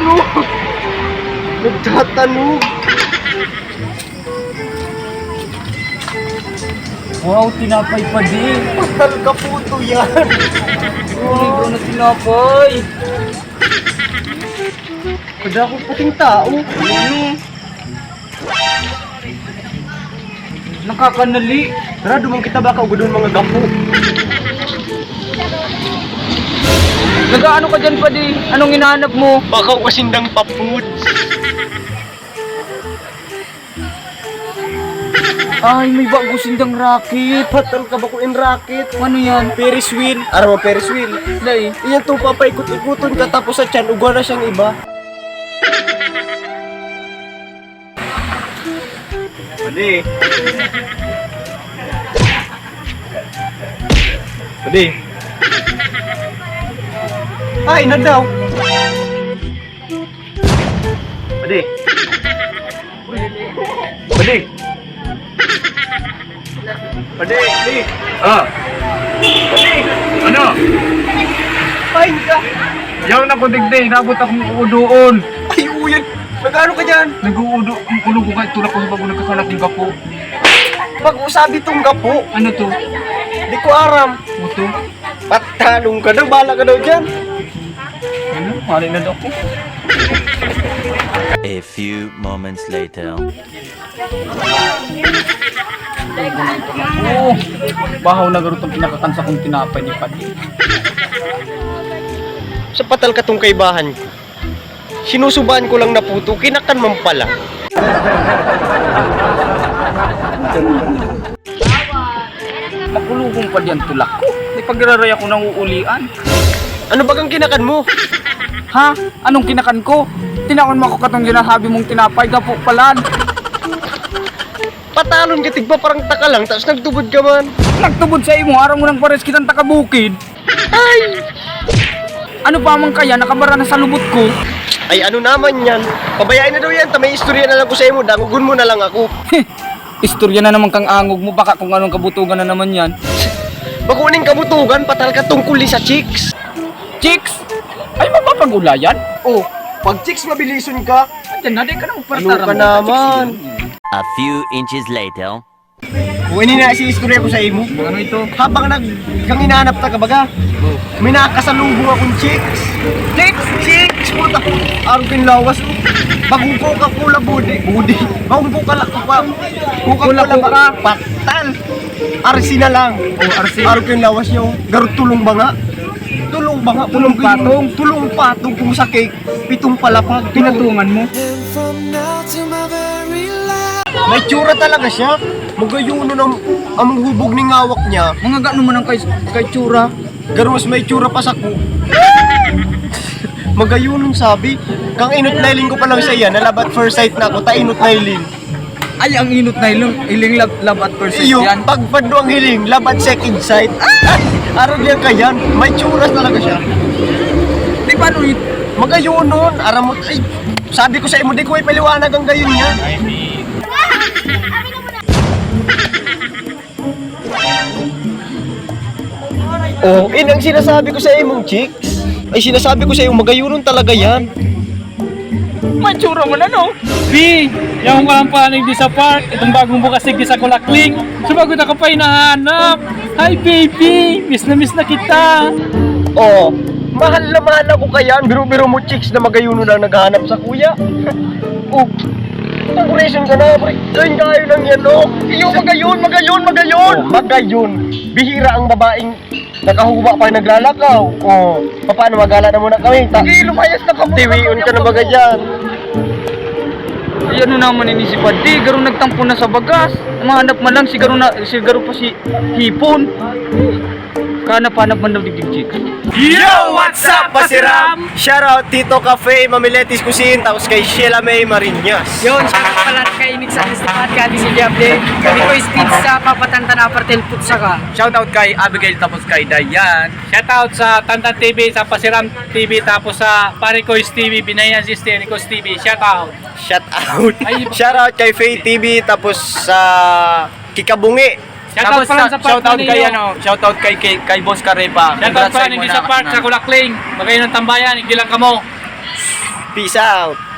Nagtatanog! Nagtatanog! Wow, tinapay pa din. Patal ka puto yan! Wow, na tinapay. Kadako pating tao. Ano? Nakakanali. Tara, dumang kita baka ugadon mga gapo. Nagaano ka dyan pa di? Anong hinahanap mo? Baka kasindang pa-food. Ay, may bago sindang racket. Patal ka ba ko in racket? Ano yan? Ferris wheel. Araw mo Ferris wheel. Dai. Iyan to papaikot-ikuton ka tapos sa tiyan, ugwa na siyang iba. Pwede. Pwede. Ay, na daw. Pwede. Pwede. Pwede. Pwede. Ah, Pwede. ano? Ay, ka. Yaw na ko digday, nabot akong uudoon. Ay, uyan. Nagano ka dyan? Nag-uudo, ang ulo ko kahit tulak ko sa bago nagkasalak yung gapo. Pag-usabi tong gapo, Ano to? di ko aram. Ano to? Patalong ka daw, bala ka daw dyan. Ano? Mali na daw ko. A few moments later. Oh, bahaw na garot ang pinakakansa kong tinapay ni Pati. Sa patal ka tong kaibahan ko. Sinusubaan ko lang na puto, kinakan man pala. Makulugong pa diyan tulak ko. Di pagraray ako nang uulian. Ano bagang kinakan mo? Ha? Anong kinakan ko? Tinakon mo ako katong ginasabi mong tinapay, gapo palan. Patalon ka tigba parang taka lang, tapos nagtubod ka man. Nagtubod sa imo, araw mo nang pares kitang takabukid. Ay! Ano pa man kaya, nakabara na sa lubot ko. Ay ano naman yan? Pabayaan na daw yan, may istorya na lang ko sa imo, dangugun mo na lang ako. Istorya na naman kang angog mo, baka kung anong kabutugan na naman yan. Bakuning kabutugan, patal ka tungkol sa chicks. Chicks! Ay, mapapag-ulayan? Oh, pag chicks mabilison ka, Diyan na, di ka nang ano ka naman? A few inches later. Kung ini na si istorya ko sa imo, Ano ito? habang kang hinahanap ta kabaga, may nakasalubong akong chicks. Chicks! Chicks! Puta ko! Arugin lawas. Bagumpo ka pula budi. Budi. Bagumpo ka lang. Kula ka. Patal. RC na lang. Oh, RC. Arugin lawas yung garut tulong banga. Tulong banga. Tulong patong. Tulong patong kung sa cake. Pitong palapag. Pinatungan mo? May tsura talaga siya. Magayuno ng among hubog ni ngawak niya. Mga gano mo nang kay tsura. Garos may tsura pa sa ko. Magayunong sabi, kang inot nailing ko pa lang sa iya, nalabat first sight na ako, ta inot nailing. Ay, ang inot na iling love at first sight Iyo, yan. pagpado ang hiling, labat second sight. Araw diyan kayan, may tsuras talaga siya. Di ba no, Magayunon, aram mo, ay, sabi ko sa imo, di ko ay paliwanag ang gayon niya. Oh, ang sinasabi ko sa imong chicks. Ay sinasabi ko sa iyo, magayunon talaga yan. may tsura mo na no? B, yung walang panig di sa park, itong bagong bukasig di sa Kulakling. Sumagot ako pa hinahanap. Hi baby, miss na kita. Oh, mahal na mahal ako kayan. Biro-biro mo chicks na magayuno lang naghahanap sa kuya. Oh, nag-ration ka na, pre. Doon kayo lang yan, no? Iyo, magayon. Oh, magayon. Bihira ang babaeng nakahuba pa naglalakaw. Oh, paano magala na muna kami? Sige, lumayas na kamo. Tiwion ka na baga dyan. Ay, ano naman inisipad? Di, garo nagtampo na sa bagas. Mahanap man lang, sigaro pa si Hipon. Kanap-hanap man daw digdig chicks. Yo, what's up, Pasiram? Shoutout Tito Cafe, Mamiletis Cuisine, tapos kay Sheila May Marinas. Yun, siya pala kainit sa Kristapat, kadi si Diable. Kami ko is pizza, papatanta na apartel putsa ka. Shoutout kay Abigail tapos kay Dayan. Shoutout sa Tantan TV, sa Pasiram TV, tapos sa Parikoys TV, Binayan Sister, Nikos TV. Shoutout. Shoutout. Ay, Shoutout kay Faye TV, tapos sa Kikabungi. Shoutout pala sa park shoutout kay ninyo. shoutout kay Boss Karepa. Shoutout pala hindi sa park, sa Kulakling. Magayon ng tambayan, hindi lang kamo. Peace out.